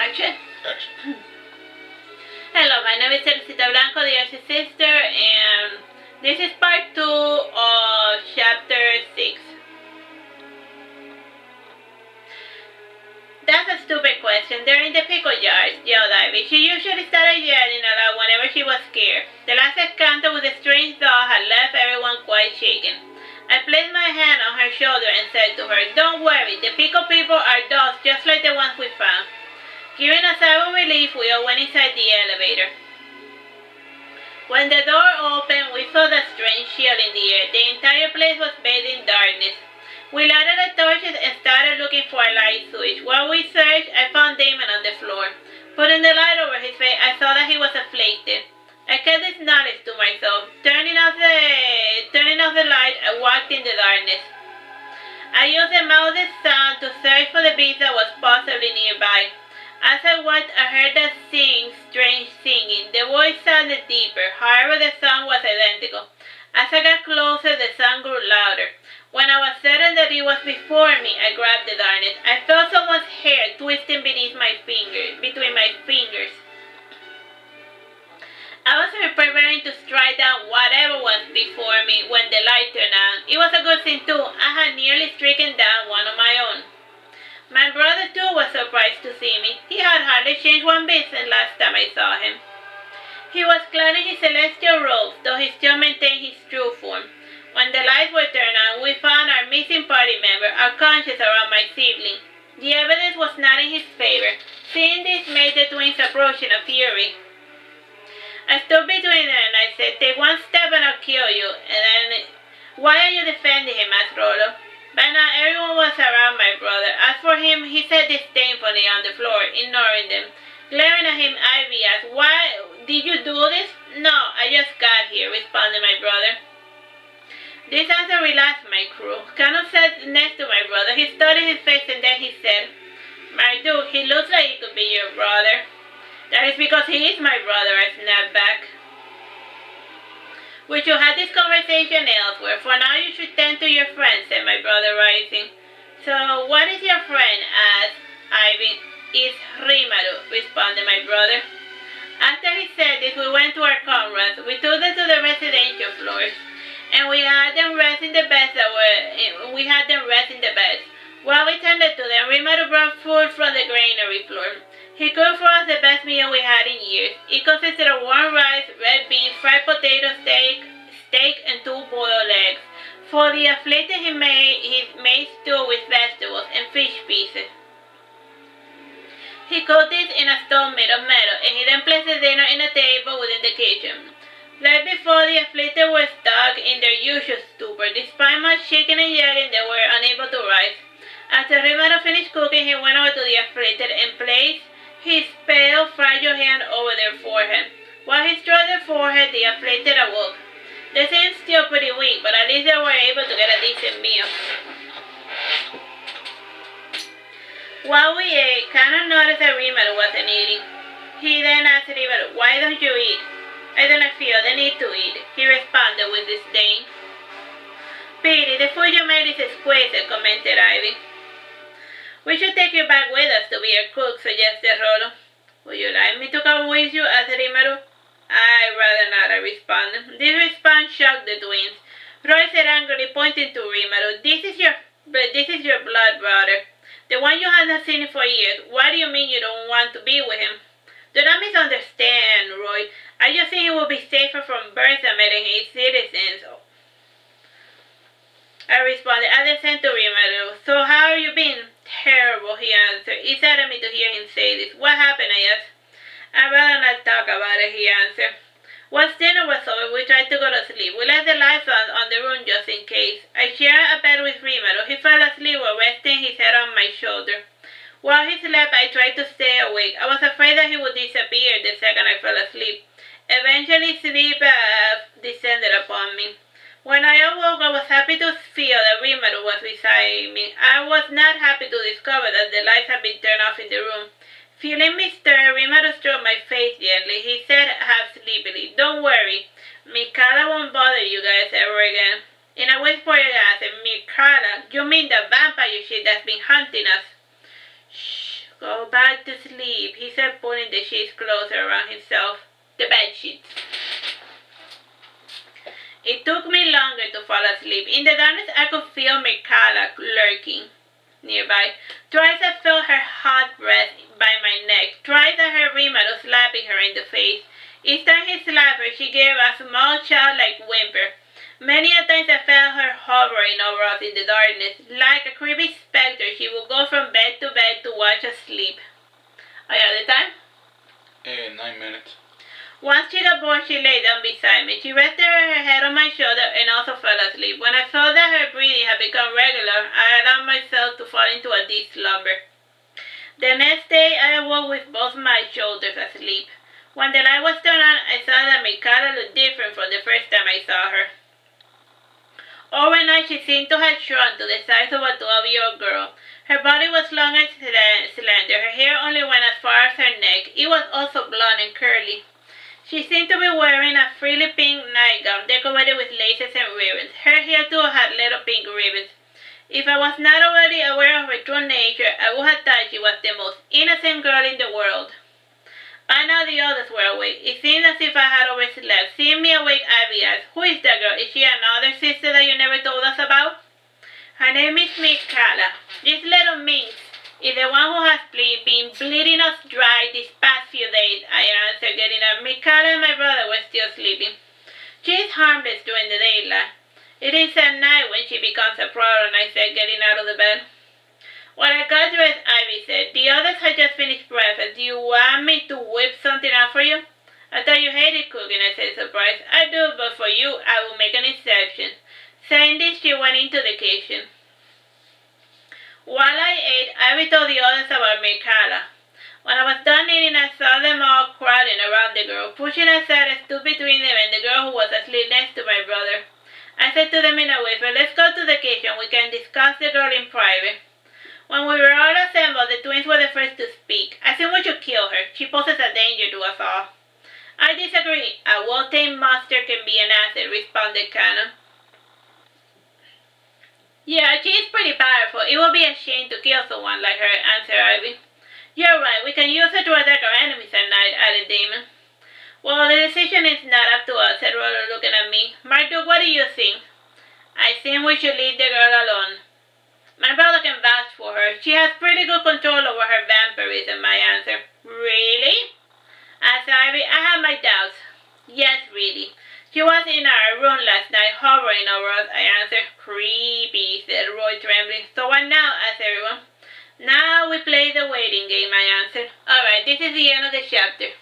Action. Action. Hello, my name is Teresita Blanco, the Artsy sister, and this is part 2 of chapter 6. That's a stupid question. They're in the pickle jars, yelled Ivy. She usually started yelling aloud whenever she was scared. The last encounter with the strange doll had left everyone quite shaken. I placed my hand on her shoulder and said to her, "Don't worry, the pickle people are dolls just like the ones we found." Giving a sigh of relief, we all went inside the elevator. When the door opened, we felt a strange chill in the air. The entire place was bathed in darkness. We lighted our torches and started looking for a light switch. While we searched, I found Damon on the floor. Putting the light over his face, I saw that he was afflicted. I kept this knowledge to myself. Turning off the light, I walked in the darkness. I used the mouthless sound to search for the beast that was possibly nearby. As I walked, I heard that strange singing. The voice sounded deeper, however the sound was identical. As I got closer, the sound grew louder. When I was certain that it was before me, I grabbed the darkness. I felt someone's hair twisting between my fingers. I was preparing to strike down whatever was before me when the light turned on. It was a good thing too. I had nearly stricken down one of my own. My brother too was surprised to see me. He had hardly changed one bit since last time I saw him. He was clad in his celestial robes, though he still maintained his true form. When the lights were turned on, we found our missing party member, unconscious around my sibling. The evidence was not in his favor. Seeing this made the twins approach in a fury. I stood between them and I said, "Take one step and I'll kill you." And then, "Why are you defending him?" asked Rolo. By now everyone was around my brother. As for him, he sat disdainfully on the floor, ignoring them. Glaring at him, Ivy asked, "Why did you do this?" "No, I just got here," responded my brother. This answer relaxed my crew. Cano sat next to my brother. He studied his face and then he said, "Marduke, he looks like he could be your brother." "That is because he is my brother," I snapped back. "We should have this conversation elsewhere. For now you should tend to your friend," said my brother, rising. "So, what is your friend?" asked Ivy. "It's Rimaru," responded my brother. After he said this, we went to our comrades. We took them to the residential floors, and we had them rest in the beds While we tended to them, Rimaru brought food from the granary floor. He cooked for us the best meal we had in years. It consisted of warm rice, red beans, fried potato, steak, and 2 boiled eggs. For the afflicted, he made stew with vegetables and fish pieces. He cooked this in a stove made of metal, and he then placed the dinner in a table within the kitchen. Right before the afflicted were stuck in their usual stupor. Despite much shaking and yelling, they were unable to rise. After Rimaru finished cooking, he went over to the afflicted and placed his pale, fragile hand over their forehead. While he stroked their forehead, the afflicted awoke. They seemed still pretty weak, but at least they were able to get a decent meal. While we ate, Cano noticed that Rimaru wasn't eating. He then asked Rimaru, "Why don't you eat?" "I do not feel the need to eat," he responded with disdain. "Pity, the food you made is exquisite," commented Ivy. "We should take you back with us to be your cook," suggested Rolo. "Would you like me to come with you?" asked Rimaru. "I'd rather not," I responded. This response shocked the twins. Roy said angrily, pointing to Rimaru, This is your blood brother. The one you have not seen for years. What do you mean you don't want to be with him?" "Do not misunderstand, Roy. I just think he will be safer from birth among his citizens," I responded. I then sent to Rimaru. "So how have you been?" "Terrible," he answered. It saddened me to hear him say this. "What happened?" I asked. "I'd rather not talk about it," he answered. Once dinner was over, we tried to go to sleep. We left the lights on the room just in case. I shared a bed with Rimaru. He fell asleep while resting his head on my shoulder. While he slept, I tried to stay awake. I was afraid that he would disappear the second I fell asleep. Eventually, sleep descended upon me. When I awoke, I was happy to feel that Rimaru was beside me. I was not happy to discover that the lights had been turned off in the room. Feeling me stir, Rimaru stroked my face gently. He said half sleepily, "Don't worry. Mikala won't bother you guys ever again." In a whisper, I asked, "Mikala? You mean the vampire shit that's been hunting us?" "Shh," Go back to sleep, he said, pulling the sheets closer around himself. The bed sheets. It took me longer to fall asleep. In the darkness, I could feel Mikala lurking nearby. Twice I felt her hot breath by my neck. Twice I heard Rimaro slapping her in the face. Each time he slapped her, she gave a small childlike whimper. Many a times I felt her hovering over us in the darkness. Like a creepy specter, she would go from bed to bed to watch us sleep. The time? 9 minutes. Once she got bored, she lay down beside me. She rested her head on my shoulder and also fell asleep. When I saw that her breathing had become regular, I allowed myself to fall into a deep slumber. The next day, I awoke with both my shoulders asleep. When the light was turned on, I saw that Mikala looked different from the first time I saw her. Overnight, she seemed to have shrunk to the size of a 12-year-old girl. Her body was long and slender. Her hair only went as far as her neck. It was also blonde and curly. She seemed to be wearing a frilly pink nightgown decorated with laces and ribbons. Her hair too had little pink ribbons. If I was not already aware of her true nature, I would have thought she was the most innocent girl in the world. By now the others were awake. It seemed as if I had overslept. Seeing me awake, Ivy asked, "Who is that girl? Is she another sister that you never told us about?" "Her name is Mikala. This little minx is the one who has been bleeding us dry these past few days," I answered, getting up. Mikala and my brother were still sleeping. "She is harmless during the daylight. It is at night when she becomes a problem," I said, getting out of the bed. When I got dressed, Ivy said, "The others had just finished breakfast. Do you want me to whip something up for you?" "I thought you hated cooking," I said, surprised. "I do, but for you, I will make an exception." Saying this, she went into the kitchen. While I ate, Ivy told the others about Mikala. When I was done eating, I saw them all crowding around the girl. Pushing aside, I stood between them and the girl who was asleep next to my brother. I said to them in a whisper, "Let's go to the kitchen. We can discuss the girl in private." When we were all assembled, the twins were the first to speak. "I think we should kill her. She poses a danger to us all." "I disagree. A well-tamed monster can be an asset," responded Cannon. "Yeah, she is pretty powerful. It would be a shame to kill someone like her," answered Ivy. "You're right. We can use her to attack our enemies at night," added Damon. "Well, the decision is not up to us," said Rollo, looking at me. "Marduke, what do you think?" "I think we should leave the girl alone. My brother can vouch for her. She has pretty good control over her vampirism," I answered. "Really?" asked Ivy. "I have my doubts." "Yes, really. She was in our room last night, hovering over us," I answered. "Creepy," said Roy, trembling. "So what now?" asked everyone. "Now we play the waiting game," I answered. Alright, this is the end of the chapter.